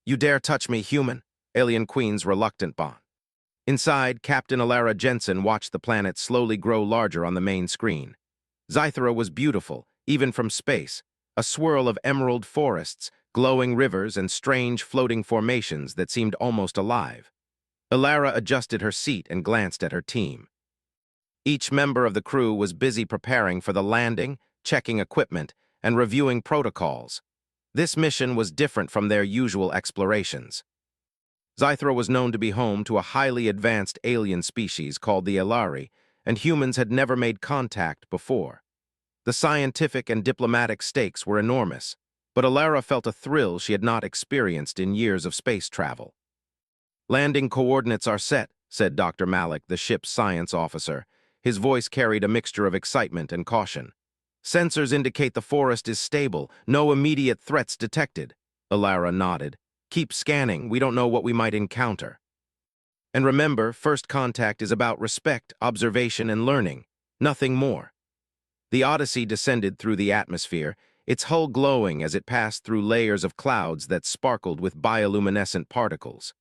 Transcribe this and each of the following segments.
You dare touch me, human? Alien Queen's reluctant bond. Inside, Captain Alara Jensen watched the planet slowly grow larger on the main screen. Zythera was beautiful, even from space, a swirl of emerald forests, glowing rivers, and strange floating formations that seemed almost alive. Alara adjusted her seat and glanced at her team. Each member of the crew was busy preparing for the landing, checking equipment, and reviewing protocols. This mission was different from their usual explorations. Zythera was known to be home to a highly advanced alien species called the Elari, and humans had never made contact before. The scientific and diplomatic stakes were enormous, but Alara felt a thrill she had not experienced in years of space travel. "Landing coordinates are set," said Dr. Malik, the ship's science officer. His voice carried a mixture of excitement and caution. "Sensors indicate the forest is stable, no immediate threats detected." Alara nodded. "Keep scanning, we don't know what we might encounter. And remember, first contact is about respect, observation, and learning, nothing more." The Odyssey descended through the atmosphere, its hull glowing as it passed through layers of clouds that sparkled with bioluminescent particles.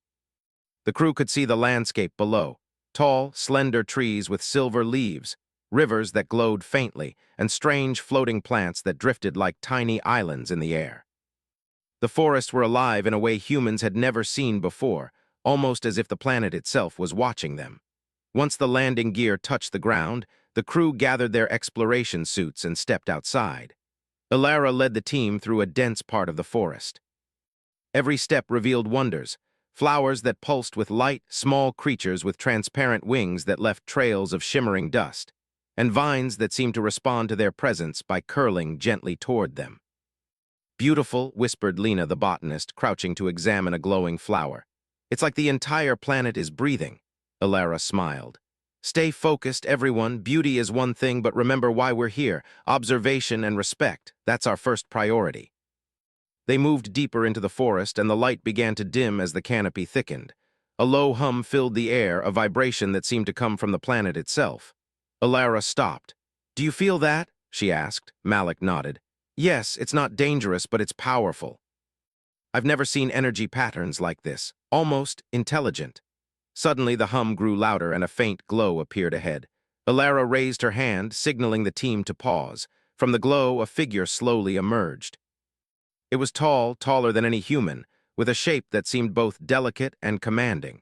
The crew could see the landscape below, tall, slender trees with silver leaves, rivers that glowed faintly, and strange floating plants that drifted like tiny islands in the air. The forests were alive in a way humans had never seen before, almost as if the planet itself was watching them. Once the landing gear touched the ground, the crew gathered their exploration suits and stepped outside. Alara led the team through a dense part of the forest. Every step revealed wonders, flowers that pulsed with light, small creatures with transparent wings that left trails of shimmering dust, and vines that seemed to respond to their presence by curling gently toward them. "Beautiful," whispered Lena the botanist, crouching to examine a glowing flower. "It's like the entire planet is breathing." Alara smiled. "Stay focused, everyone. Beauty is one thing, but remember why we're here. Observation and respect. That's our first priority." They moved deeper into the forest, and the light began to dim as the canopy thickened. A low hum filled the air, a vibration that seemed to come from the planet itself. Alara stopped. "Do you feel that?" she asked. Malik nodded. "Yes, it's not dangerous, but it's powerful. I've never seen energy patterns like this, almost intelligent." Suddenly, the hum grew louder and a faint glow appeared ahead. Alara raised her hand, signaling the team to pause. From the glow, a figure slowly emerged. It was tall, taller than any human, with a shape that seemed both delicate and commanding.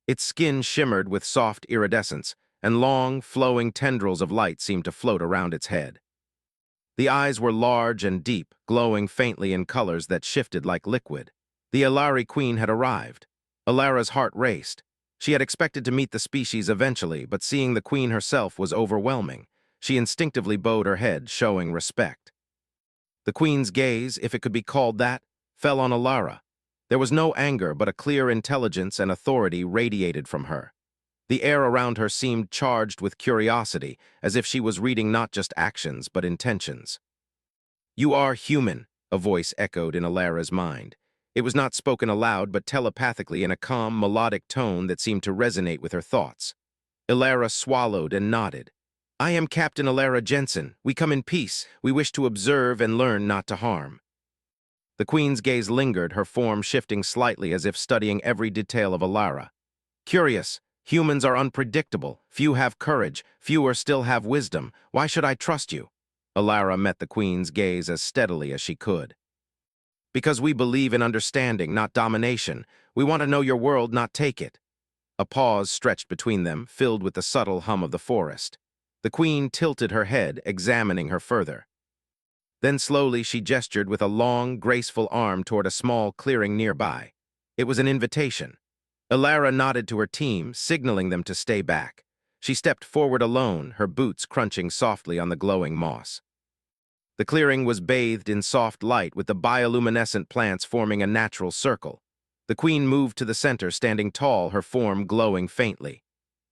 Its skin shimmered with soft iridescence, and long, flowing tendrils of light seemed to float around its head. The eyes were large and deep, glowing faintly in colors that shifted like liquid. The Elari Queen had arrived. Alara's heart raced. She had expected to meet the species eventually, but seeing the Queen herself was overwhelming. She instinctively bowed her head, showing respect. The Queen's gaze, if it could be called that, fell on Alara. There was no anger, but a clear intelligence and authority radiated from her. The air around her seemed charged with curiosity, as if she was reading not just actions, but intentions. "You are human," a voice echoed in Alara's mind. It was not spoken aloud, but telepathically in a calm, melodic tone that seemed to resonate with her thoughts. Alara swallowed and nodded. "I am Captain Alara Jensen. We come in peace. We wish to observe and learn, not to harm." The Queen's gaze lingered, her form shifting slightly as if studying every detail of Alara. "Curious. Humans are unpredictable. Few have courage. Fewer still have wisdom. Why should I trust you?" Alara met the Queen's gaze as steadily as she could. "Because we believe in understanding, not domination. We want to know your world, not take it." A pause stretched between them, filled with the subtle hum of the forest. The Queen tilted her head, examining her further. Then slowly she gestured with a long, graceful arm toward a small clearing nearby. It was an invitation. Alara nodded to her team, signaling them to stay back. She stepped forward alone, her boots crunching softly on the glowing moss. The clearing was bathed in soft light, with the bioluminescent plants forming a natural circle. The Queen moved to the center, standing tall, her form glowing faintly.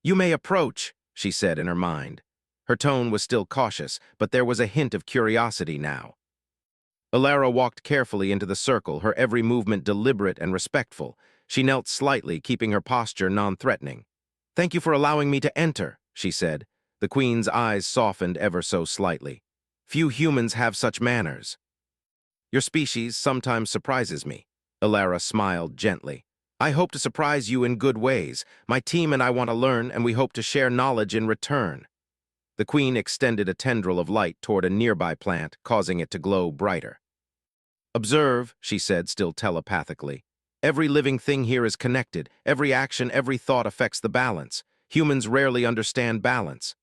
"You may approach," she said in her mind. Her tone was still cautious, but there was a hint of curiosity now. Alara walked carefully into the circle, her every movement deliberate and respectful. She knelt slightly, keeping her posture non-threatening. "Thank you for allowing me to enter," she said. The Queen's eyes softened ever so slightly. "Few humans have such manners. Your species sometimes surprises me." Alara smiled gently. I hope to surprise you in good ways. My team and I want to learn, and we hope to share knowledge in return. The queen extended a tendril of light toward a nearby plant, causing it to glow brighter. Observe, she said, still telepathically. Every living thing here is connected. Every action, every thought affects the balance. Humans rarely understand balance.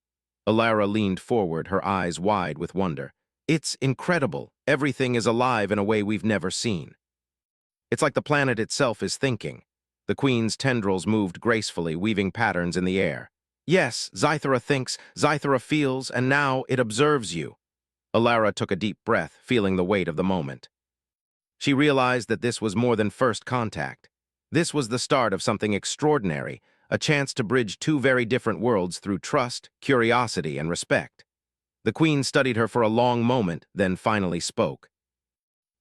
Alara leaned forward, her eyes wide with wonder. It's incredible. Everything is alive in a way we've never seen. It's like the planet itself is thinking. The queen's tendrils moved gracefully, weaving patterns in the air. Yes, Zythera thinks, Zythera feels, and now it observes you. Alara took a deep breath, feeling the weight of the moment. She realized that this was more than first contact. This was the start of something extraordinary, a chance to bridge two very different worlds through trust, curiosity, and respect. The queen studied her for a long moment, then finally spoke.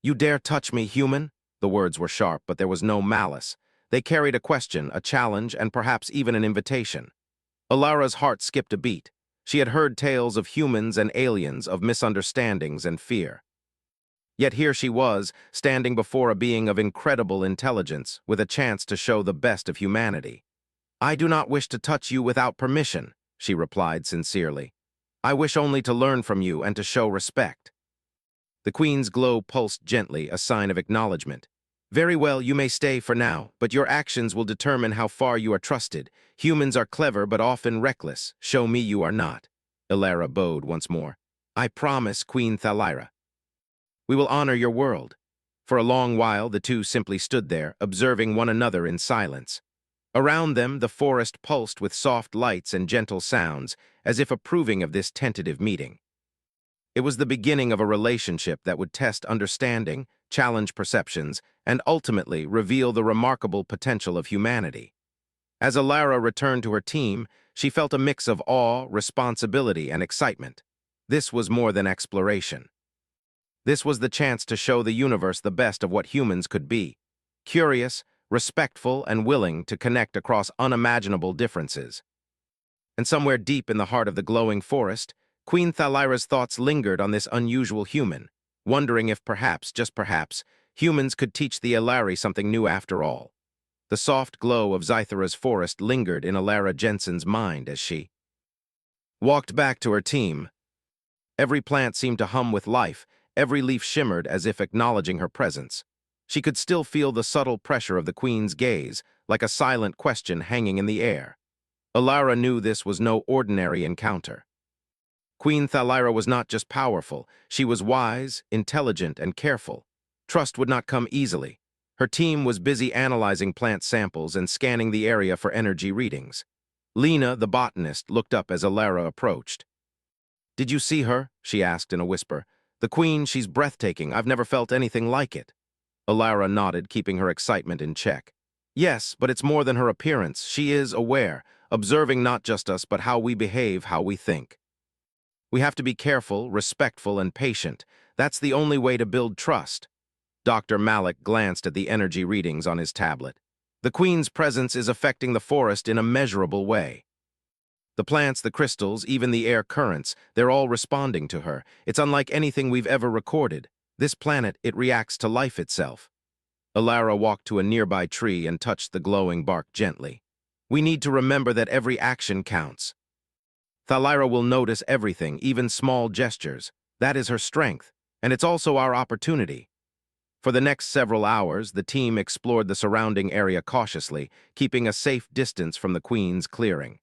You dare touch me, human? The words were sharp, but there was no malice. They carried a question, a challenge, and perhaps even an invitation. Alara's heart skipped a beat. She had heard tales of humans and aliens, of misunderstandings and fear. Yet here she was, standing before a being of incredible intelligence, with a chance to show the best of humanity. I do not wish to touch you without permission, she replied sincerely. I wish only to learn from you and to show respect. The queen's glow pulsed gently, a sign of acknowledgement. Very well, you may stay for now, but your actions will determine how far you are trusted. Humans are clever but often reckless. Show me you are not. Alara bowed once more. I promise, Queen Thalira. We will honor your world. For a long while, the two simply stood there, observing one another in silence. Around them, the forest pulsed with soft lights and gentle sounds, as if approving of this tentative meeting. It was the beginning of a relationship that would test understanding, challenge perceptions, and ultimately reveal the remarkable potential of humanity. As Alara returned to her team, she felt a mix of awe, responsibility, and excitement. This was more than exploration. This was the chance to show the universe the best of what humans could be. Curious, respectful, and willing to connect across unimaginable differences. And somewhere deep in the heart of the glowing forest, Queen Thalira's thoughts lingered on this unusual human, wondering if perhaps, just perhaps, humans could teach the Alari something new after all. The soft glow of Zythera's forest lingered in Alara Jensen's mind as she walked back to her team. Every plant seemed to hum with life, every leaf shimmered as if acknowledging her presence. She could still feel the subtle pressure of the queen's gaze, like a silent question hanging in the air. Alara knew this was no ordinary encounter. Queen Thalira was not just powerful, she was wise, intelligent, and careful. Trust would not come easily. Her team was busy analyzing plant samples and scanning the area for energy readings. Lena, the botanist, looked up as Alara approached. Did you see her? She asked in a whisper. The queen, she's breathtaking. I've never felt anything like it. Alara nodded, keeping her excitement in check. Yes, but it's more than her appearance. She is aware, observing not just us, but how we behave, how we think. We have to be careful, respectful, and patient. That's the only way to build trust. Dr. Malik glanced at the energy readings on his tablet. The queen's presence is affecting the forest in a measurable way. The plants, the crystals, even the air currents, they're all responding to her. It's unlike anything we've ever recorded. This planet, it reacts to life itself. Alara walked to a nearby tree and touched the glowing bark gently. We need to remember that every action counts. Thalira will notice everything, even small gestures. That is her strength, and it's also our opportunity. For the next several hours, the team explored the surrounding area cautiously, keeping a safe distance from the queen's clearing.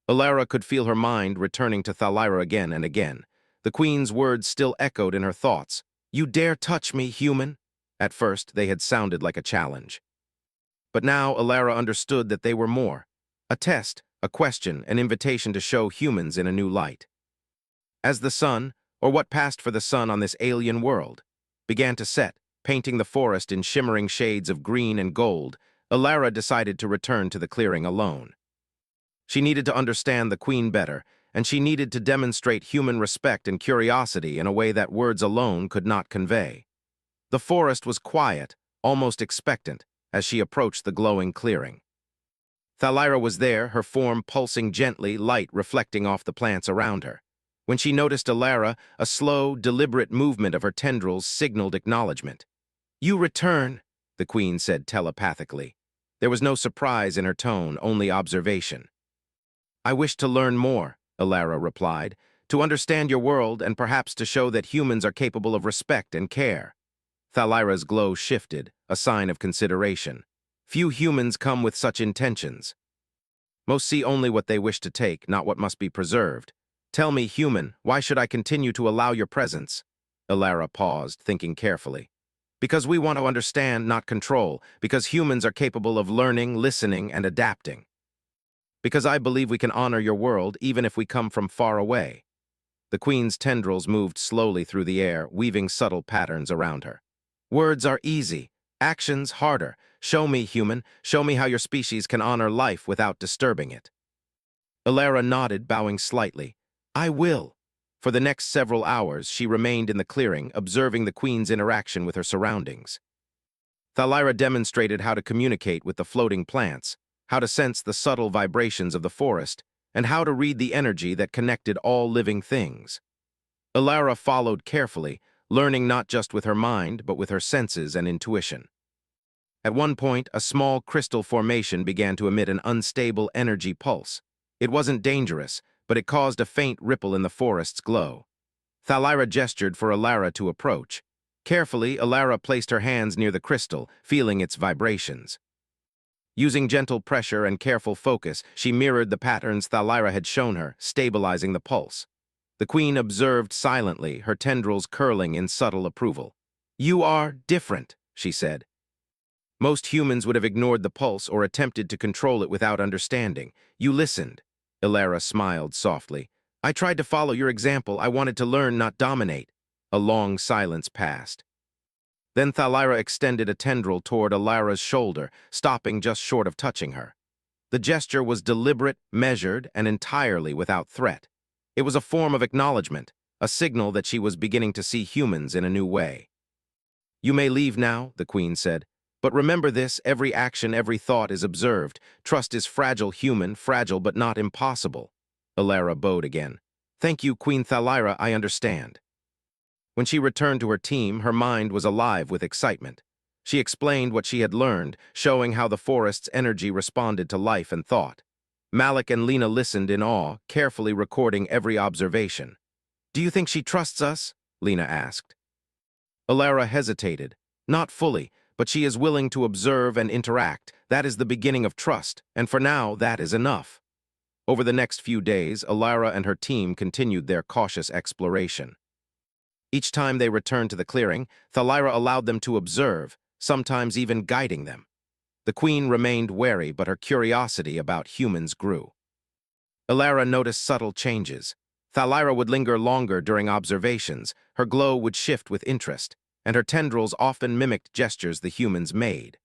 Alara could feel her mind returning to Thalira again and again. The queen's words still echoed in her thoughts. You dare touch me, human? At first, they had sounded like a challenge. But now Alara understood that they were more. A test, a question, an invitation to show humans in a new light. As the sun, or what passed for the sun on this alien world, began to set, painting the forest in shimmering shades of green and gold, Alara decided to return to the clearing alone. She needed to understand the queen better, and she needed to demonstrate human respect and curiosity in a way that words alone could not convey. The forest was quiet, almost expectant, as she approached the glowing clearing. Thalira was there, her form pulsing gently, light reflecting off the plants around her. When she noticed Alara, a slow, deliberate movement of her tendrils signaled acknowledgement. You return. the Queen said telepathically. There was no surprise in her tone, only observation. I wish to learn more, Alara replied, to understand your world and perhaps to show that humans are capable of respect and care. Thalira's glow shifted, a sign of consideration. Few humans come with such intentions. Most see only what they wish to take, not what must be preserved. Tell me, human, why should I continue to allow your presence? Alara paused, thinking carefully. Because we want to understand, not control. Because humans are capable of learning, listening, and adapting. Because I believe we can honor your world even if we come from far away. The Queen's tendrils moved slowly through the air, weaving subtle patterns around her. Words are easy, actions harder. Show me, human, show me how your species can honor life without disturbing it. Alara nodded, bowing slightly. I will. For the next several hours, she remained in the clearing, observing the Queen's interaction with her surroundings. Thalira demonstrated how to communicate with the floating plants, how to sense the subtle vibrations of the forest, and how to read the energy that connected all living things. Alara followed carefully, learning not just with her mind, but with her senses and intuition. At one point, a small crystal formation began to emit an unstable energy pulse. It wasn't dangerous, but it caused a faint ripple in the forest's glow. Thalira gestured for Alara to approach. Carefully, Alara placed her hands near the crystal, feeling its vibrations. Using gentle pressure and careful focus, she mirrored the patterns Thalira had shown her, stabilizing the pulse. The Queen observed silently, her tendrils curling in subtle approval. You are different, she said. Most humans would have ignored the pulse or attempted to control it without understanding. You listened. Alara smiled softly. I tried to follow your example. I wanted to learn, not dominate. A long silence passed. Then Thalira extended a tendril toward Alara's shoulder, stopping just short of touching her. The gesture was deliberate, measured, and entirely without threat. It was a form of acknowledgement, a signal that she was beginning to see humans in a new way. You may leave now, the Queen said. But remember this, every action, every thought is observed. Trust is fragile, human, fragile but not impossible. Alara bowed again. Thank you, Queen Thalira, I understand. When she returned to her team, her mind was alive with excitement. She explained what she had learned, showing how the forest's energy responded to life and thought. Malik and Lena listened in awe, carefully recording every observation. Do you think she trusts us? Lena asked. Alara hesitated. Not fully, but she is willing to observe and interact. That is the beginning of trust, and for now, that is enough. Over the next few days, Alara and her team continued their cautious exploration. Each time they returned to the clearing, Thalira allowed them to observe, sometimes even guiding them. The Queen remained wary, but her curiosity about humans grew. Alara noticed subtle changes. Thalira would linger longer during observations, her glow would shift with interest, and her tendrils often mimicked gestures the humans made.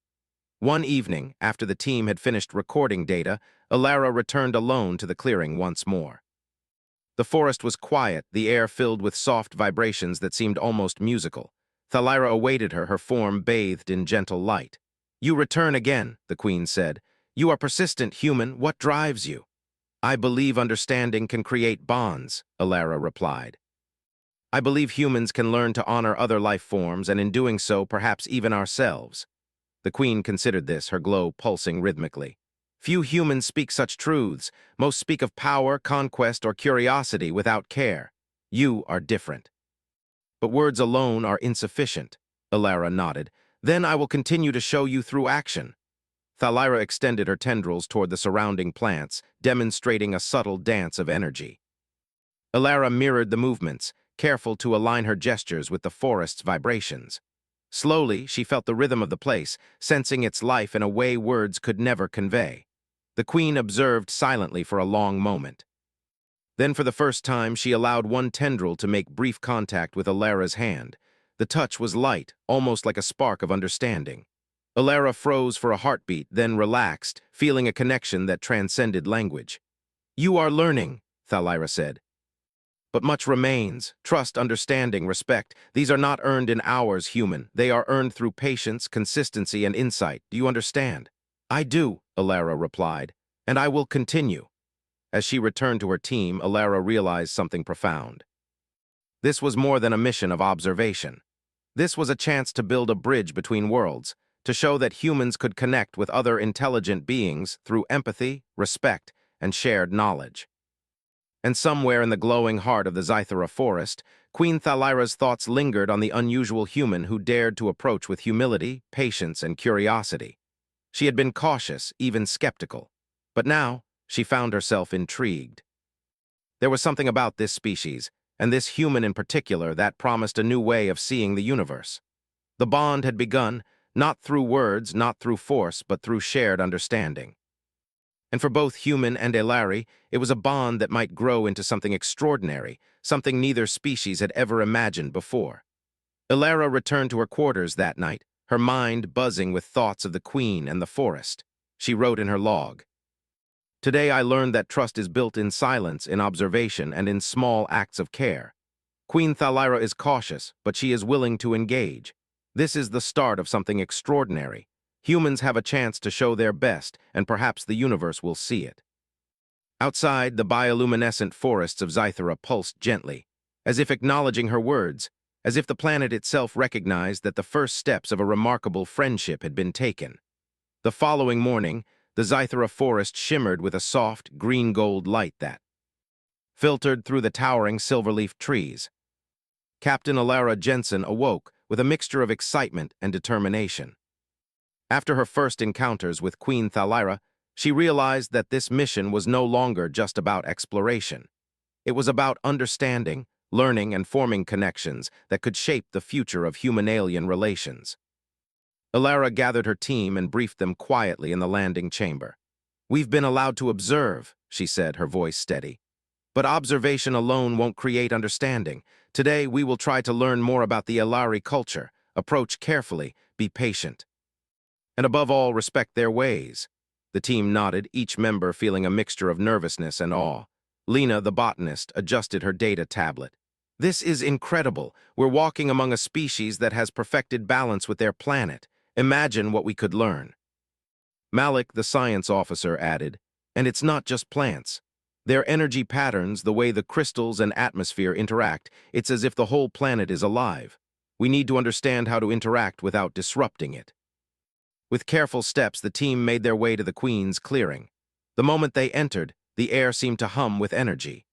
One evening, after the team had finished recording data, Alara returned alone to the clearing once more. The forest was quiet, the air filled with soft vibrations that seemed almost musical. Thalira awaited her, her form bathed in gentle light. You return again, the Queen said. You are persistent, human. What drives you? I believe understanding can create bonds, Alara replied. I believe humans can learn to honor other life forms, and in doing so, perhaps even ourselves. The Queen considered this, her glow pulsing rhythmically. Few humans speak such truths. Most speak of power, conquest, or curiosity without care. You are different. But words alone are insufficient, Alara nodded. Then I will continue to show you through action. Thalira extended her tendrils toward the surrounding plants, demonstrating a subtle dance of energy. Alara mirrored the movements, careful to align her gestures with the forest's vibrations. Slowly, she felt the rhythm of the place, sensing its life in a way words could never convey. The Queen observed silently for a long moment. Then for the first time, she allowed one tendril to make brief contact with Alara's hand. The touch was light, almost like a spark of understanding. Alara froze for a heartbeat, then relaxed, feeling a connection that transcended language. You are learning, Thalira said. But much remains. Trust, understanding, respect. These are not earned in hours, human. They are earned through patience, consistency, and insight. Do you understand? I do, Alara replied, and I will continue. As she returned to her team, Alara realized something profound. This was more than a mission of observation. This was a chance to build a bridge between worlds, to show that humans could connect with other intelligent beings through empathy, respect, and shared knowledge. And somewhere in the glowing heart of the Zythera forest, Queen Thalira's thoughts lingered on the unusual human who dared to approach with humility, patience, and curiosity. She had been cautious, even skeptical. But now, she found herself intrigued. There was something about this species, and this human in particular, that promised a new way of seeing the universe. The bond had begun, not through words, not through force, but through shared understanding. And for both human and Elari, it was a bond that might grow into something extraordinary, something neither species had ever imagined before. Elara returned to her quarters that night, her mind buzzing with thoughts of the queen and the forest. She wrote in her log, "Today I learned that trust is built in silence, in observation, and in small acts of care. Queen Thalira is cautious, but she is willing to engage. This is the start of something extraordinary. Humans have a chance to show their best, and perhaps the universe will see it." Outside, the bioluminescent forests of Zythera pulsed gently, as if acknowledging her words, as if the planet itself recognized that the first steps of a remarkable friendship had been taken. The following morning, the Zythera forest shimmered with a soft, green-gold light that filtered through the towering silver-leaf trees. Captain Elara Jensen awoke with a mixture of excitement and determination. After her first encounters with Queen Thalira, she realized that this mission was no longer just about exploration. It was about understanding, learning, and forming connections that could shape the future of human-alien relations. Elara gathered her team and briefed them quietly in the landing chamber. "We've been allowed to observe," she said, her voice steady. "But observation alone won't create understanding. Today, we will try to learn more about the Elari culture, approach carefully, be patient. And above all, respect their ways." The team nodded, each member feeling a mixture of nervousness and awe. Lena, the botanist, adjusted her data tablet. "This is incredible. We're walking among a species that has perfected balance with their planet. Imagine what we could learn." Malik, the science officer, added, "And it's not just plants. Their energy patterns, the way the crystals and atmosphere interact, it's as if the whole planet is alive. We need to understand how to interact without disrupting it." With careful steps, the team made their way to the Queen's clearing. The moment they entered, the air seemed to hum with energy.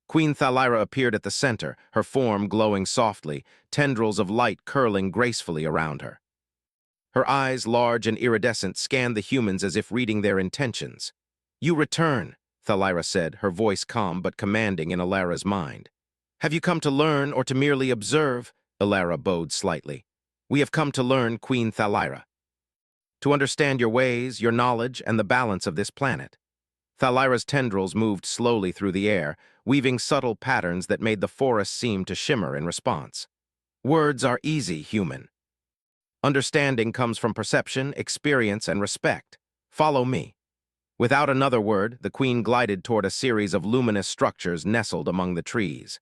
Queen Thalira appeared at the center, her form glowing softly, tendrils of light curling gracefully around her. Her eyes, large and iridescent, scanned the humans as if reading their intentions. "You return," Thalira said, her voice calm but commanding in Elara's mind. "Have you come to learn or to merely observe?" Elara bowed slightly. "We have come to learn, Queen Thalira. To understand your ways, your knowledge, and the balance of this planet." Thalira's tendrils moved slowly through the air, weaving subtle patterns that made the forest seem to shimmer in response. "Words are easy, human. Understanding comes from perception, experience, and respect. Follow me." Without another word, the Queen glided toward a series of luminous structures nestled among the trees.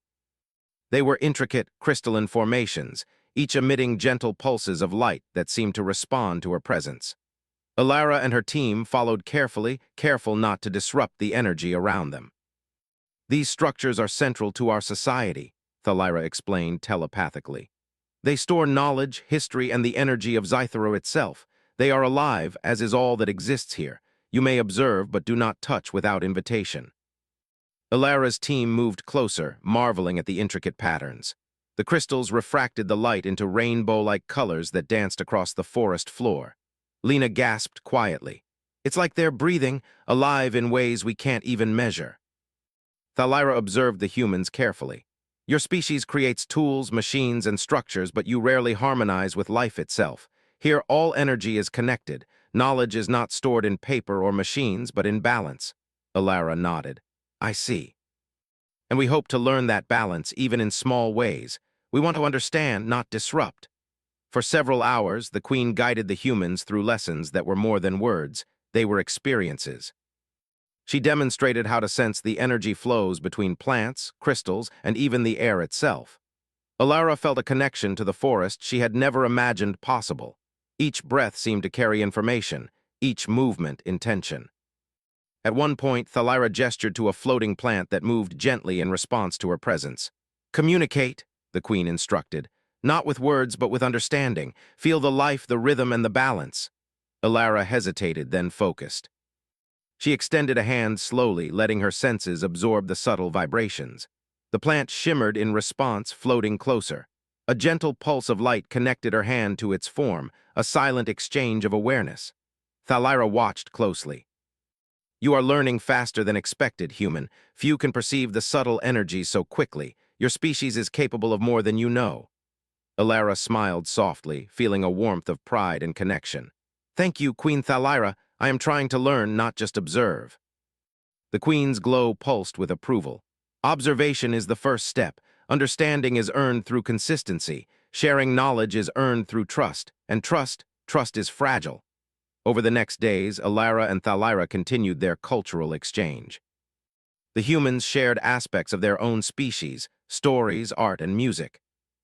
They were intricate, crystalline formations, each emitting gentle pulses of light that seemed to respond to her presence. Elara and her team followed carefully, careful not to disrupt the energy around them. "These structures are central to our society," Thalira explained telepathically. "They store knowledge, history, and the energy of Zythera itself. They are alive, as is all that exists here. You may observe, but do not touch without invitation." Elara's team moved closer, marveling at the intricate patterns. The crystals refracted the light into rainbow-like colors that danced across the forest floor. Lena gasped quietly. "It's like they're breathing, alive in ways we can't even measure." Thalira observed the humans carefully. "Your species creates tools, machines, and structures, but you rarely harmonize with life itself. Here, all energy is connected. Knowledge is not stored in paper or machines, but in balance." Elara nodded. "I see. And we hope to learn that balance, even in small ways. We want to understand, not disrupt." For several hours, the Queen guided the humans through lessons that were more than words. They were experiences. She demonstrated how to sense the energy flows between plants, crystals, and even the air itself. Elara felt a connection to the forest she had never imagined possible. Each breath seemed to carry information, each movement intention. At one point, Thalira gestured to a floating plant that moved gently in response to her presence. "Communicate," the Queen instructed. Not with words, but with understanding. Feel the life, the rhythm, and the balance. Alara hesitated, then focused. She extended a hand slowly, letting her senses absorb the subtle vibrations. The plant shimmered in response, floating closer. A gentle pulse of light connected her hand to its form, a silent exchange of awareness. Thalira watched closely. You are learning faster than expected, human. Few can perceive the subtle energy so quickly. Your species is capable of more than you know. Alara smiled softly, feeling a warmth of pride and connection. Thank you, Queen Thalira. I am trying to learn, not just observe. The Queen's glow pulsed with approval. Observation is the first step. Understanding is earned through consistency. Sharing knowledge is earned through trust. And trust is fragile. Over the next days, Alara and Thalira continued their cultural exchange. The humans shared aspects of their own species, stories, art, and music.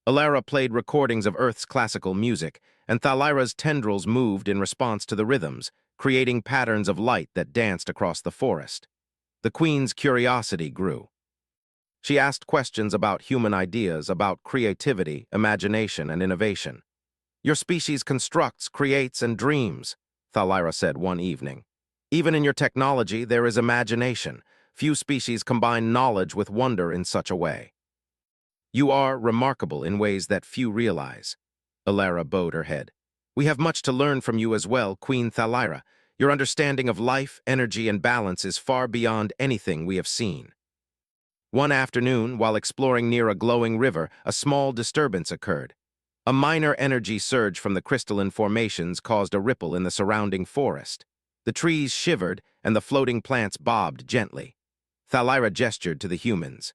Alara played recordings of Earth's classical music, and Thalira's tendrils moved in response to the rhythms, creating patterns of light that danced across the forest. The Queen's curiosity grew. She asked questions about human ideas, about creativity, imagination, and innovation. Your species constructs, creates, and dreams, Thalira said one evening. Even in your technology, there is imagination. Few species combine knowledge with wonder in such a way. You are remarkable in ways that few realize. Alara bowed her head. We have much to learn from you as well, Queen Thalira. Your understanding of life, energy, and balance is far beyond anything we have seen. One afternoon, while exploring near a glowing river, a small disturbance occurred. A minor energy surge from the crystalline formations caused a ripple in the surrounding forest. The trees shivered, and the floating plants bobbed gently. Thalira gestured to the humans.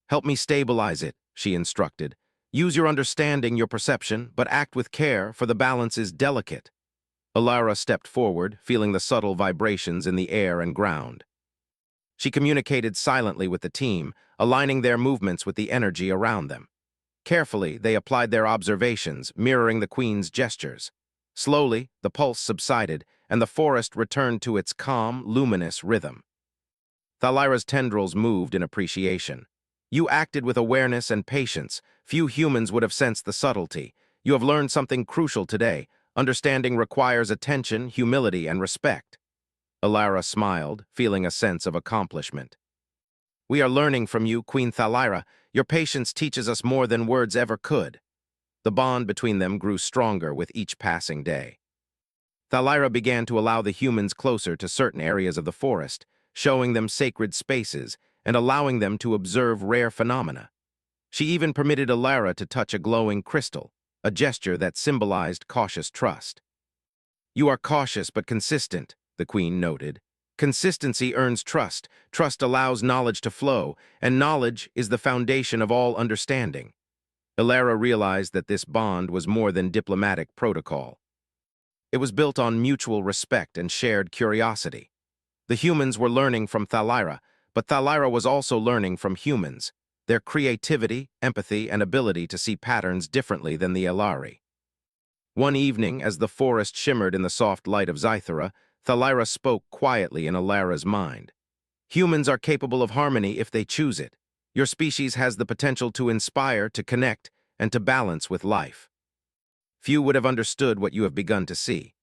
Help me stabilize it, she instructed. Use your understanding, your perception, but act with care, for the balance is delicate. Alara stepped forward, feeling the subtle vibrations in the air and ground. She communicated silently with the team, aligning their movements with the energy around them. Carefully, they applied their observations, mirroring the Queen's gestures. Slowly, the pulse subsided, and the forest returned to its calm, luminous rhythm. Thalira's tendrils moved in appreciation. You acted with awareness and patience. Few humans would have sensed the subtlety. You have learned something crucial today. Understanding requires attention, humility, and respect. Alara smiled, feeling a sense of accomplishment. We are learning from you, Queen Thalira. Your patience teaches us more than words ever could. The bond between them grew stronger with each passing day. Thalira began to allow the humans closer to certain areas of the forest, showing them sacred spaces and allowing them to observe rare phenomena. She even permitted Alara to touch a glowing crystal, a gesture that symbolized cautious trust. You are cautious but consistent, the Queen noted. Consistency earns trust, trust allows knowledge to flow, and knowledge is the foundation of all understanding. Alara realized that this bond was more than diplomatic protocol. It was built on mutual respect and shared curiosity. The humans were learning from Thalira, but Thalira was also learning from humans, their creativity, empathy, and ability to see patterns differently than the Elari. One evening, as the forest shimmered in the soft light of Zythera, Thalira spoke quietly in Alara's mind. Humans are capable of harmony if they choose it. Your species has the potential to inspire, to connect, and to balance with life. Few would have understood what you have begun to see.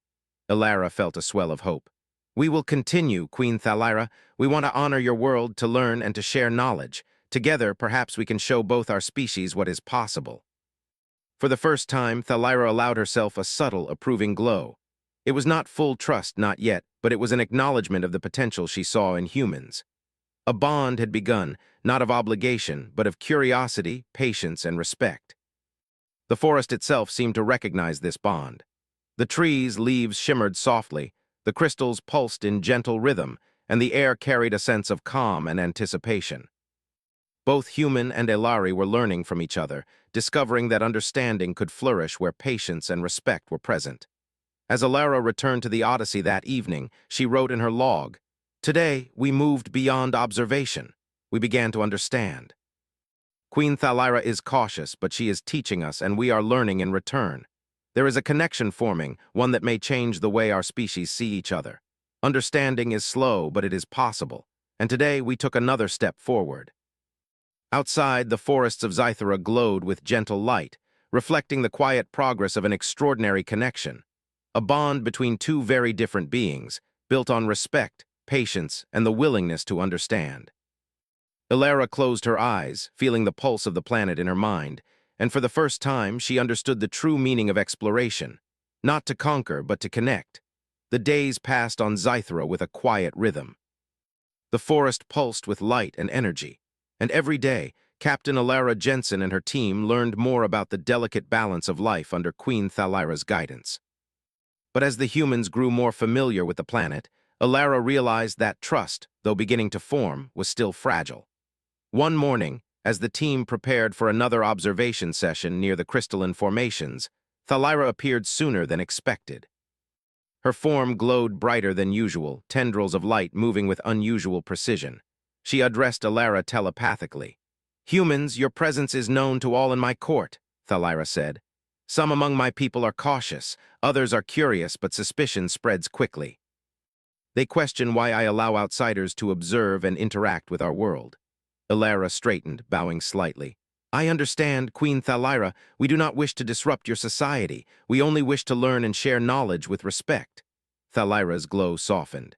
Alara felt a swell of hope. We will continue, Queen Thalira. We want to honor your world, to learn and to share knowledge. Together, perhaps we can show both our species what is possible. For the first time, Thalira allowed herself a subtle, approving glow. It was not full trust, not yet, but it was an acknowledgement of the potential she saw in humans. A bond had begun, not of obligation, but of curiosity, patience, and respect. The forest itself seemed to recognize this bond. The trees' leaves shimmered softly, the crystals pulsed in gentle rhythm, and the air carried a sense of calm and anticipation. Both human and Elari were learning from each other, discovering that understanding could flourish where patience and respect were present. As Alara returned to the Odyssey that evening, she wrote in her log, "Today, we moved beyond observation. We began to understand. Queen Thalira is cautious, but she is teaching us, and we are learning in return. There is a connection forming, one that may change the way our species see each other. Understanding is slow, but it is possible, and today we took another step forward." Outside, the forests of Zythera glowed with gentle light, reflecting the quiet progress of an extraordinary connection, a bond between two very different beings, built on respect, patience, and the willingness to understand. Elara closed her eyes, feeling the pulse of the planet in her mind, and for the first time she understood the true meaning of exploration, not to conquer but to connect. The days passed on Zythera with a quiet rhythm. The forest pulsed with light and energy, and every day, Captain Elara Jensen and her team learned more about the delicate balance of life under Queen Thalira's guidance. But as the humans grew more familiar with the planet, Elara realized that trust, though beginning to form, was still fragile. One morning, as the team prepared for another observation session near the crystalline formations, Thalira appeared sooner than expected. Her form glowed brighter than usual, tendrils of light moving with unusual precision. She addressed Elara telepathically. "Humans, your presence is known to all in my court," Thalira said. "Some among my people are cautious, others are curious, but suspicion spreads quickly. They question why I allow outsiders to observe and interact with our world." Elara straightened, bowing slightly. "I understand, Queen Thalira, we do not wish to disrupt your society. We only wish to learn and share knowledge with respect." Thalira's glow softened.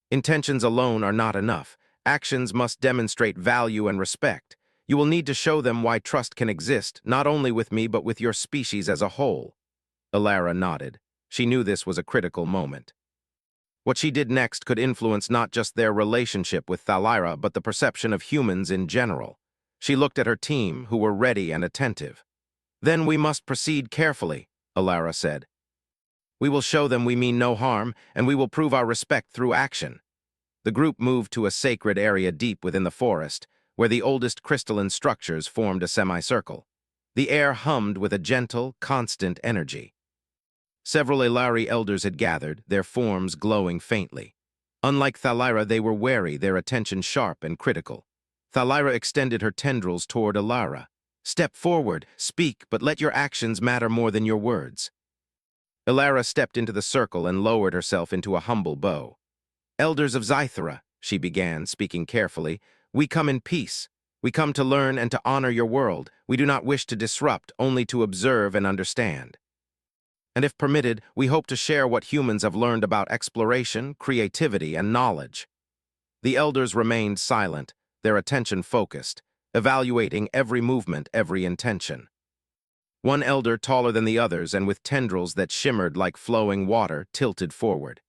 "Intentions alone are not enough. Actions must demonstrate value and respect. You will need to show them why trust can exist, not only with me but with your species as a whole." Elara nodded. She knew this was a critical moment. What she did next could influence not just their relationship with Thalira, but the perception of humans in general. She looked at her team, who were ready and attentive. "Then we must proceed carefully," Elara said. "We will show them we mean no harm, and we will prove our respect through action." The group moved to a sacred area deep within the forest, where the oldest crystalline structures formed a semicircle. The air hummed with a gentle, constant energy. Several Elari elders had gathered, their forms glowing faintly. Unlike Thalira, they were wary, their attention sharp and critical. Thalira extended her tendrils toward Elara. "Step forward, speak, but let your actions matter more than your words." Elara stepped into the circle and lowered herself into a humble bow. "Elders of Zythera," she began, speaking carefully, "we come in peace. We come to learn and to honor your world. We do not wish to disrupt, only to observe and understand. And if permitted, we hope to share what humans have learned about exploration, creativity, and knowledge." The elders remained silent, their attention focused, evaluating every movement, every intention. One elder, taller than the others and with tendrils that shimmered like flowing water, tilted forward.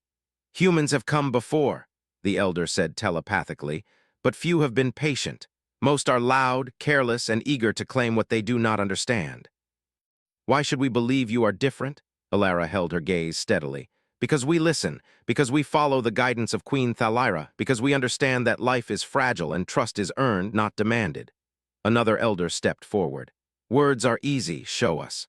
"Humans have come before," the elder said telepathically, "but few have been patient. Most are loud, careless, and eager to claim what they do not understand." "Why should we believe you are different?" Elara held her gaze steadily. "Because we listen, because we follow the guidance of Queen Thalira, because we understand that life is fragile and trust is earned, not demanded." Another elder stepped forward. "Words are easy, show us."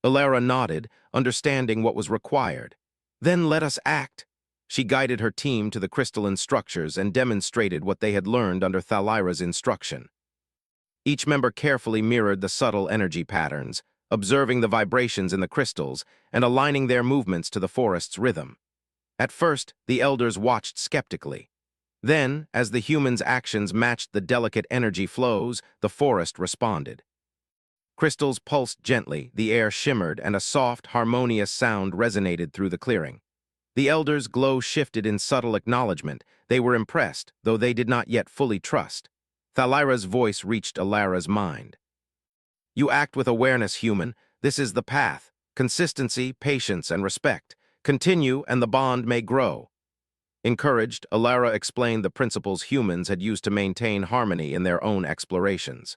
Elara nodded, understanding what was required. "Then let us act." She guided her team to the crystalline structures and demonstrated what they had learned under Thalira's instruction. Each member carefully mirrored the subtle energy patterns, observing the vibrations in the crystals and aligning their movements to the forest's rhythm. At first, the elders watched skeptically. Then, as the humans' actions matched the delicate energy flows, the forest responded. Crystals pulsed gently, the air shimmered, and a soft, harmonious sound resonated through the clearing. The elders' glow shifted in subtle acknowledgement. They were impressed, though they did not yet fully trust. Thalira's voice reached Elara's mind. "You act with awareness, human. This is the path. Consistency, patience, and respect. Continue, and the bond may grow." Encouraged, Elara explained the principles humans had used to maintain harmony in their own explorations.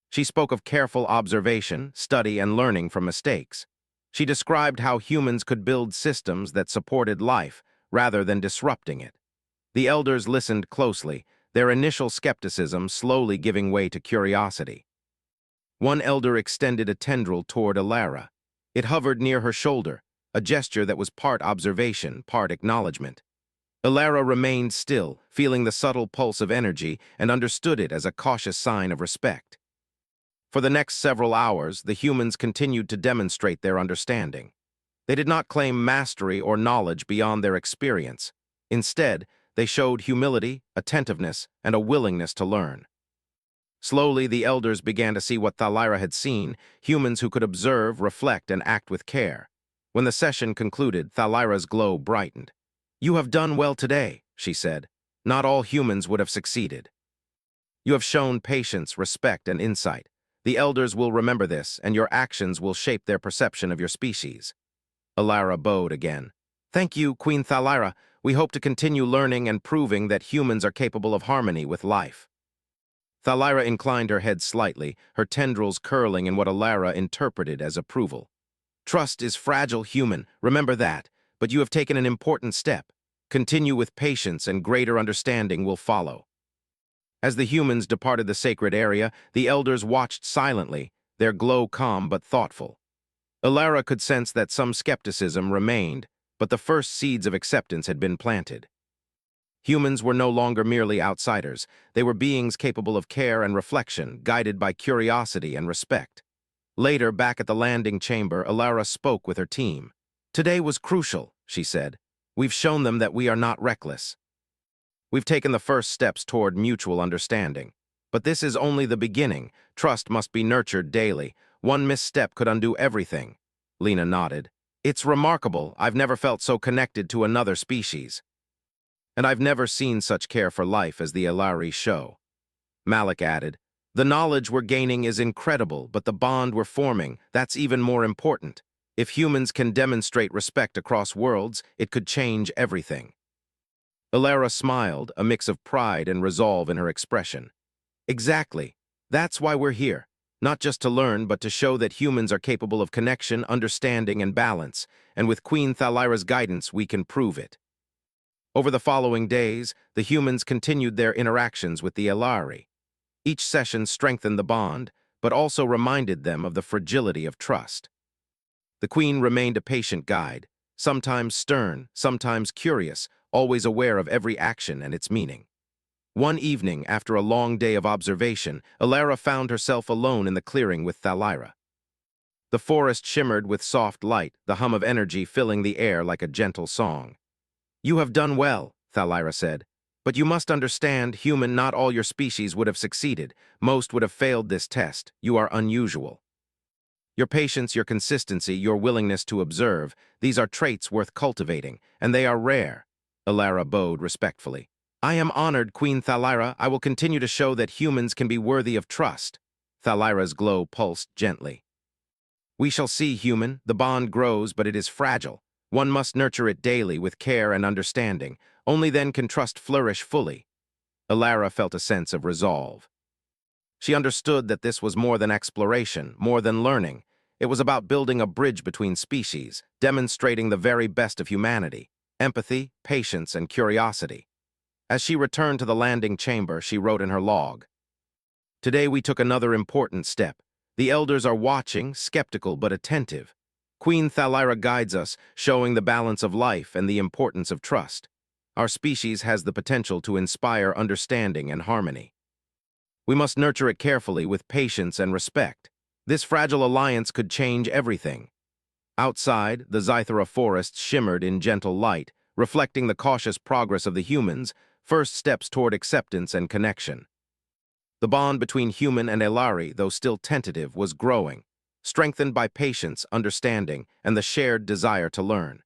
She spoke of careful observation, study, and learning from mistakes. She described how humans could build systems that supported life, rather than disrupting it. The elders listened closely, their initial skepticism slowly giving way to curiosity. One elder extended a tendril toward Elara. It hovered near her shoulder, a gesture that was part observation, part acknowledgement. Elara remained still, feeling the subtle pulse of energy, and understood it as a cautious sign of respect. For the next several hours, the humans continued to demonstrate their understanding. They did not claim mastery or knowledge beyond their experience. Instead, they showed humility, attentiveness, and a willingness to learn. Slowly, the elders began to see what Thalira had seen, humans who could observe, reflect, and act with care. When the session concluded, Thalira's glow brightened. "You have done well today," she said. "Not all humans would have succeeded. You have shown patience, respect, and insight. The elders will remember this, and your actions will shape their perception of your species." Alara bowed again. "Thank you, Queen Thalira. We hope to continue learning and proving that humans are capable of harmony with life." Thalira inclined her head slightly, her tendrils curling in what Alara interpreted as approval. "Trust is fragile, human, remember that, but you have taken an important step. Continue with patience and greater understanding will follow." As the humans departed the sacred area, the elders watched silently, their glow calm but thoughtful. Alara could sense that some skepticism remained, but the first seeds of acceptance had been planted. Humans were no longer merely outsiders. They were beings capable of care and reflection, guided by curiosity and respect. Later, back at the landing chamber, Alara spoke with her team. "Today was crucial," she said. "We've shown them that we are not reckless. We've taken the first steps toward mutual understanding. But this is only the beginning. Trust must be nurtured daily. One misstep could undo everything." Lena nodded. "It's remarkable. I've never felt so connected to another species. And I've never seen such care for life as the Elari show." Malik added, "The knowledge we're gaining is incredible, but the bond we're forming, that's even more important. If humans can demonstrate respect across worlds, it could change everything." Alara smiled, a mix of pride and resolve in her expression. "Exactly. That's why we're here. Not just to learn, but to show that humans are capable of connection, understanding, and balance, and with Queen Thalira's guidance, we can prove it." Over the following days, the humans continued their interactions with the Elari. Each session strengthened the bond, but also reminded them of the fragility of trust. The Queen remained a patient guide, sometimes stern, sometimes curious, always aware of every action and its meaning. One evening, after a long day of observation, Alara found herself alone in the clearing with Thalira. The forest shimmered with soft light, the hum of energy filling the air like a gentle song. "You have done well," Thalira said. "But you must understand, human, not all your species would have succeeded. Most would have failed this test. You are unusual. Your patience, your consistency, your willingness to observe, these are traits worth cultivating, and they are rare." Alara bowed respectfully. "I am honored, Queen Thalira. I will continue to show that humans can be worthy of trust." Thalira's glow pulsed gently. "We shall see, human. The bond grows, but it is fragile. One must nurture it daily with care and understanding. Only then can trust flourish fully." Alara felt a sense of resolve. She understood that this was more than exploration, more than learning. It was about building a bridge between species, demonstrating the very best of humanity: empathy, patience, and curiosity. As she returned to the landing chamber, she wrote in her log, "Today we took another important step. The elders are watching, skeptical but attentive. Queen Thalira guides us, showing the balance of life and the importance of trust. Our species has the potential to inspire understanding and harmony. We must nurture it carefully with patience and respect. This fragile alliance could change everything." Outside, the Zythera forests shimmered in gentle light, reflecting the cautious progress of the humans, first steps toward acceptance and connection. The bond between human and Elari, though still tentative, was growing, strengthened by patience, understanding, and the shared desire to learn.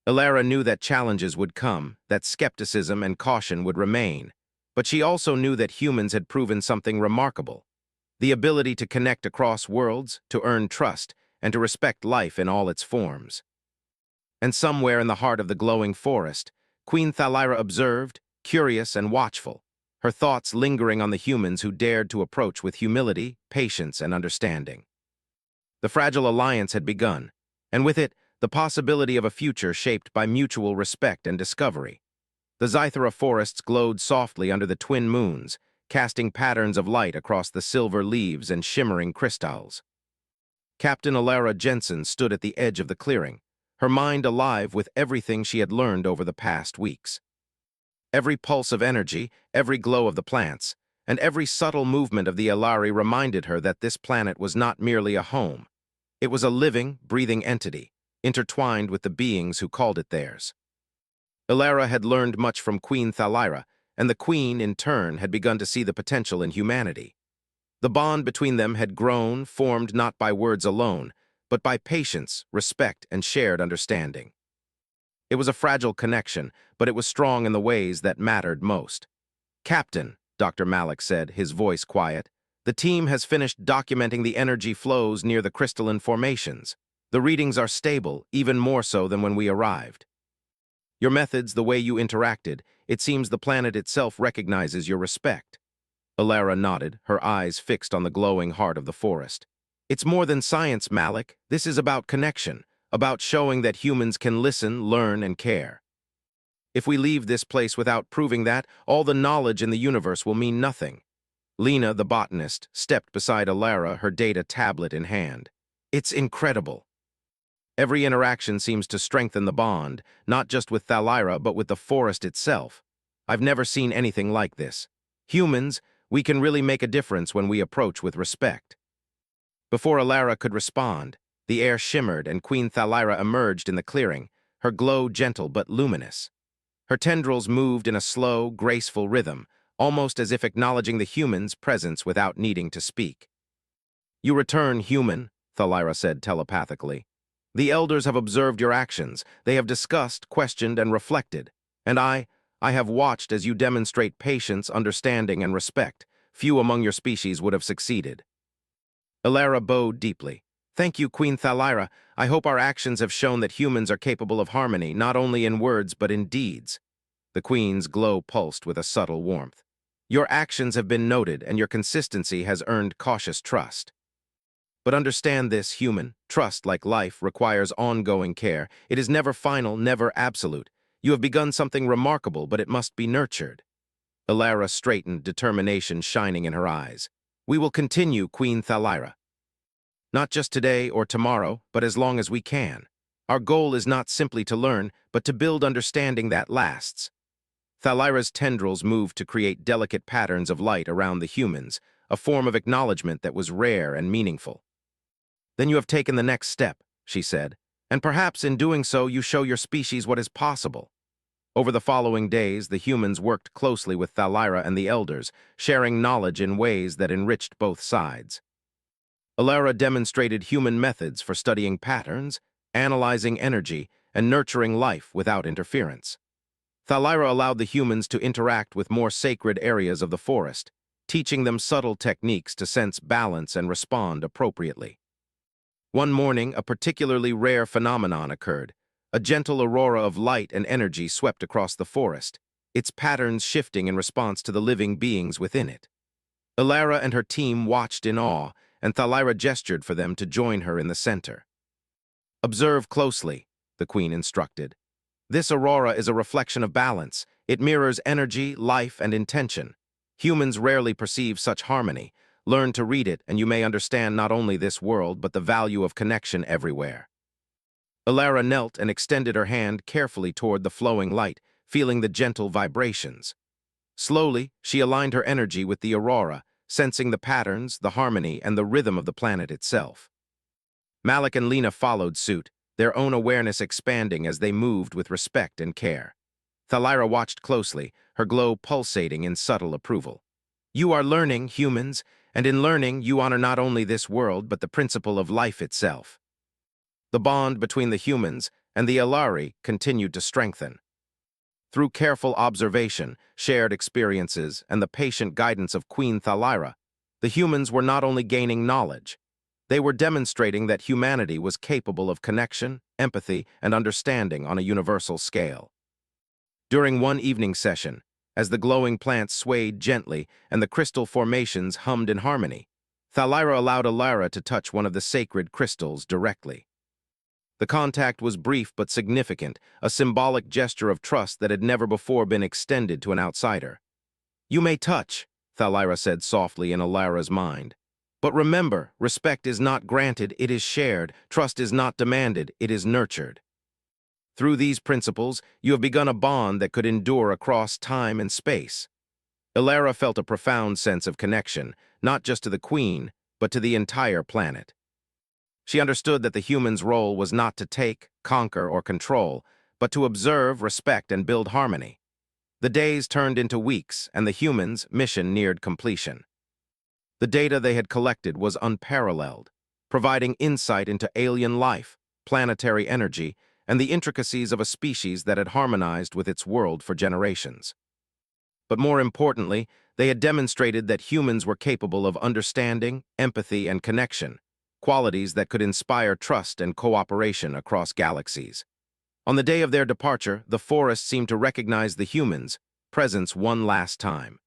Alara knew that challenges would come, that skepticism and caution would remain, but she also knew that humans had proven something remarkable: the ability to connect across worlds, to earn trust, and to respect life in all its forms. And somewhere in the heart of the glowing forest, Queen Thalira observed, curious and watchful, her thoughts lingering on the humans who dared to approach with humility, patience, and understanding. The fragile alliance had begun, and with it, the possibility of a future shaped by mutual respect and discovery. The Zythera forests glowed softly under the twin moons, casting patterns of light across the silver leaves and shimmering crystals. Captain Alara Jensen stood at the edge of the clearing, her mind alive with everything she had learned over the past weeks. Every pulse of energy, every glow of the plants, and every subtle movement of the Elari reminded her that this planet was not merely a home. It was a living, breathing entity, intertwined with the beings who called it theirs. Alara had learned much from Queen Thalira, and the Queen, in turn, had begun to see the potential in humanity. The bond between them had grown, formed not by words alone, but by patience, respect, and shared understanding. It was a fragile connection, but it was strong in the ways that mattered most. "Captain," Dr. Malik said, his voice quiet, "the team has finished documenting the energy flows near the crystalline formations. The readings are stable, even more so than when we arrived. Your methods, the way you interacted, it seems the planet itself recognizes your respect." Alara nodded, her eyes fixed on the glowing heart of the forest. "It's more than science, Malik. This is about connection, about showing that humans can listen, learn, and care. If we leave this place without proving that, all the knowledge in the universe will mean nothing." Lena, the botanist, stepped beside Alara, her data tablet in hand. "It's incredible. Every interaction seems to strengthen the bond, not just with Thalira, but with the forest itself. I've never seen anything like this. Humans, we can really make a difference when we approach with respect." Before Alara could respond, the air shimmered and Queen Thalira emerged in the clearing, her glow gentle but luminous. Her tendrils moved in a slow, graceful rhythm, almost as if acknowledging the human's presence without needing to speak. "You return, human," Thalira said telepathically. "The elders have observed your actions. They have discussed, questioned, and reflected. And I have watched as you demonstrate patience, understanding, and respect. Few among your species would have succeeded." Alara bowed deeply. "Thank you, Queen Thalira. I hope our actions have shown that humans are capable of harmony, not only in words but in deeds." The Queen's glow pulsed with a subtle warmth. "Your actions have been noted, and your consistency has earned cautious trust. But understand this, human. Trust, like life, requires ongoing care. It is never final, never absolute. You have begun something remarkable, but it must be nurtured." Alara straightened, determination shining in her eyes. "We will continue, Queen Thalira. Not just today or tomorrow, but as long as we can. Our goal is not simply to learn, but to build understanding that lasts." Thalira's tendrils moved to create delicate patterns of light around the humans, a form of acknowledgement that was rare and meaningful. "Then you have taken the next step," she said, "and perhaps in doing so you show your species what is possible." Over the following days, the humans worked closely with Thalira and the elders, sharing knowledge in ways that enriched both sides. Alara demonstrated human methods for studying patterns, analyzing energy, and nurturing life without interference. Thalira allowed the humans to interact with more sacred areas of the forest, teaching them subtle techniques to sense balance and respond appropriately. One morning, a particularly rare phenomenon occurred. A gentle aurora of light and energy swept across the forest, its patterns shifting in response to the living beings within it. Alara and her team watched in awe, and Thalira gestured for them to join her in the center. "Observe closely," the Queen instructed. "This aurora is a reflection of balance. It mirrors energy, life, and intention. Humans rarely perceive such harmony. Learn to read it, and you may understand not only this world, but the value of connection everywhere." Alara knelt and extended her hand carefully toward the flowing light, feeling the gentle vibrations. Slowly, she aligned her energy with the aurora, sensing the patterns, the harmony, and the rhythm of the planet itself. Malik and Lena followed suit, their own awareness expanding as they moved with respect and care. Thalira watched closely, her glow pulsating in subtle approval. "You are learning, humans, and in learning you honor not only this world but the principle of life itself." The bond between the humans and the Alari continued to strengthen. Through careful observation, shared experiences, and the patient guidance of Queen Thalira, the humans were not only gaining knowledge, they were demonstrating that humanity was capable of connection, empathy, and understanding on a universal scale. During one evening session, as the glowing plants swayed gently and the crystal formations hummed in harmony, Thalira allowed Alara to touch one of the sacred crystals directly. The contact was brief but significant, a symbolic gesture of trust that had never before been extended to an outsider. "You may touch," Thalira said softly in Alara's mind. "But remember, respect is not granted, it is shared. Trust is not demanded, it is nurtured." Through these principles, you have begun a bond that could endure across time and space. Alara felt a profound sense of connection, not just to the Queen, but to the entire planet. She understood that the human's role was not to take, conquer, or control, but to observe, respect, and build harmony. The days turned into weeks, and the human's mission neared completion. The data they had collected was unparalleled, providing insight into alien life, planetary energy, and the intricacies of a species that had harmonized with its world for generations. But more importantly, they had demonstrated that humans were capable of understanding, empathy, and connection, qualities that could inspire trust and cooperation across galaxies. On the day of their departure, the forest seemed to recognize the humans' presence one last time.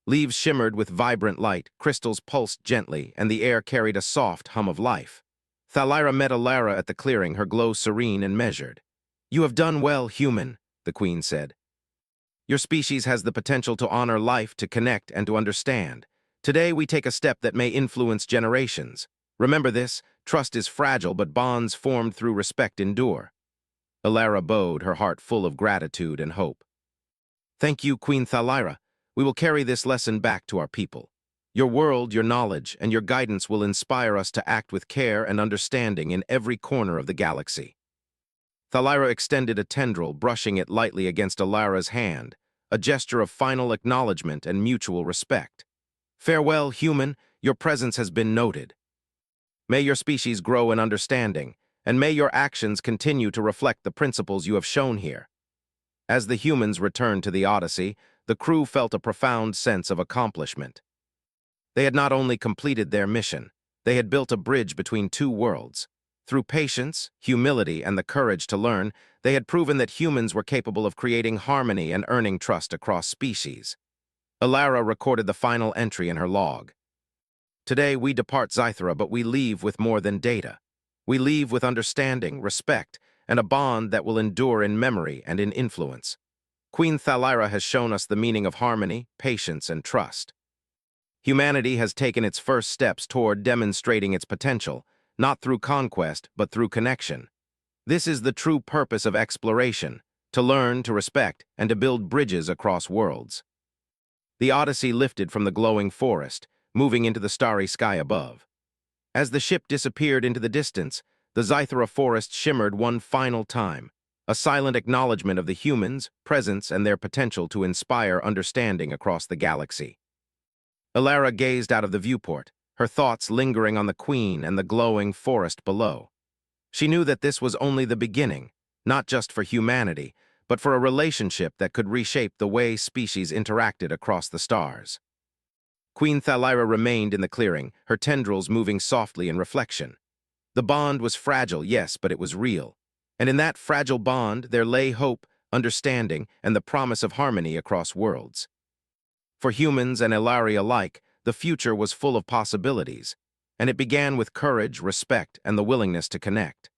Leaves shimmered with vibrant light, crystals pulsed gently, and the air carried a soft hum of life. Thalira met Alara at the clearing, her glow serene and measured. "You have done well, human," the queen said. "Your species has the potential to honor life, to connect, and to understand. Today we take a step that may influence generations. Remember this, trust is fragile, but bonds formed through respect endure." Alara bowed, her heart full of gratitude and hope. "Thank you, Queen Thalira. We will carry this lesson back to our people. Your world, your knowledge, and your guidance will inspire us to act with care and understanding in every corner of the galaxy." Thalira extended a tendril, brushing it lightly against Alara's hand, a gesture of final acknowledgement and mutual respect. "Farewell, human, your presence has been noted. May your species grow in understanding, and may your actions continue to reflect the principles you have shown here." As the humans returned to the Odyssey, the crew felt a profound sense of accomplishment. They had not only completed their mission, they had built a bridge between two worlds. Through patience, humility, and the courage to learn, they had proven that humans were capable of creating harmony and earning trust across species. Alara recorded the final entry in her log. "Today we depart Zythera, but we leave with more than data. We leave with understanding, respect, and a bond that will endure in memory and in influence. Queen Thalira has shown us the meaning of harmony, patience, and trust. Humanity has taken its first steps toward demonstrating its potential, not through conquest, but through connection. This is the true purpose of exploration, to learn, to respect, and to build bridges across worlds." The Odyssey lifted from the glowing forest, moving into the starry sky above. As the ship disappeared into the distance, the Zythera forest shimmered one final time, a silent acknowledgement of the humans' presence and their potential to inspire understanding across the galaxy. Alara gazed out of the viewport, her thoughts lingering on the queen and the glowing forest below. She knew that this was only the beginning, not just for humanity, but for a relationship that could reshape the way species interacted across the stars. Queen Thalira remained in the clearing, her tendrils moving softly in reflection. The bond was fragile, yes, but it was real. And in that fragile bond, there lay hope, understanding, and the promise of harmony across worlds. For humans and Elari alike, the future was full of possibilities, and it began with courage, respect, and the willingness to connect.